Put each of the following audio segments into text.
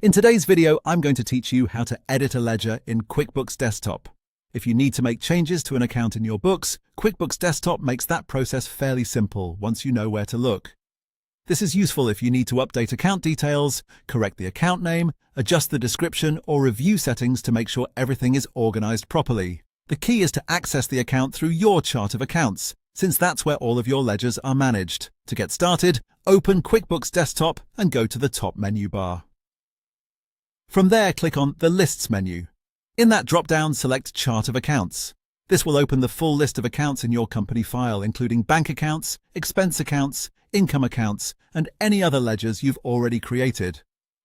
In today's video, I'm going to teach you how to edit a ledger in QuickBooks Desktop. If you need to make changes to an account in your books, QuickBooks Desktop makes that process fairly simple once you know where to look. This is useful if you need to update account details, correct the account name, adjust the description, or review settings to make sure everything is organized properly. The key is to access the account through your chart of accounts, since that's where all of your ledgers are managed. To get started, open QuickBooks Desktop and go to the top menu bar. From there, click on the Lists menu. In that drop-down, select Chart of Accounts. This will open the full list of accounts in your company file, including bank accounts, expense accounts, income accounts, and any other ledgers you've already created.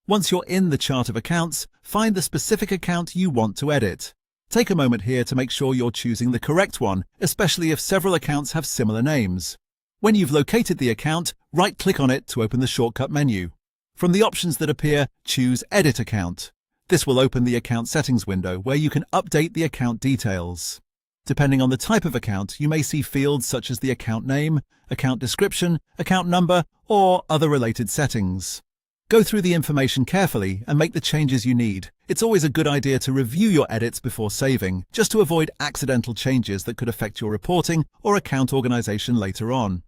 Once you're in the Chart of Accounts, find the specific account you want to edit. Take a moment here to make sure you're choosing the correct one, especially if several accounts have similar names. When you've located the account, right-click on it to open the shortcut menu. From the options that appear, choose Edit Account. This will open the Account Settings window where you can update the account details. Depending on the type of account, you may see fields such as the account name, account description, account number, or other related settings. Go through the information carefully and make the changes you need. It's always a good idea to review your edits before saving, just to avoid accidental changes that could affect your reporting or account organization later on.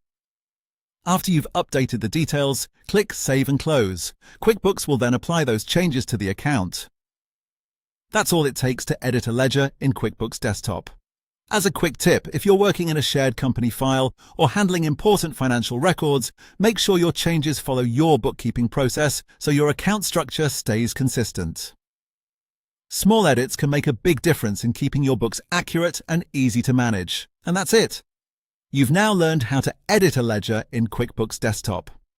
After you've updated the details, click Save and Close. QuickBooks will then apply those changes to the account. That's all it takes to edit a ledger in QuickBooks Desktop. As a quick tip, if you're working in a shared company file or handling important financial records, make sure your changes follow your bookkeeping process so your account structure stays consistent. Small edits can make a big difference in keeping your books accurate and easy to manage. And that's it. You've now learned how to edit a ledger in QuickBooks Desktop.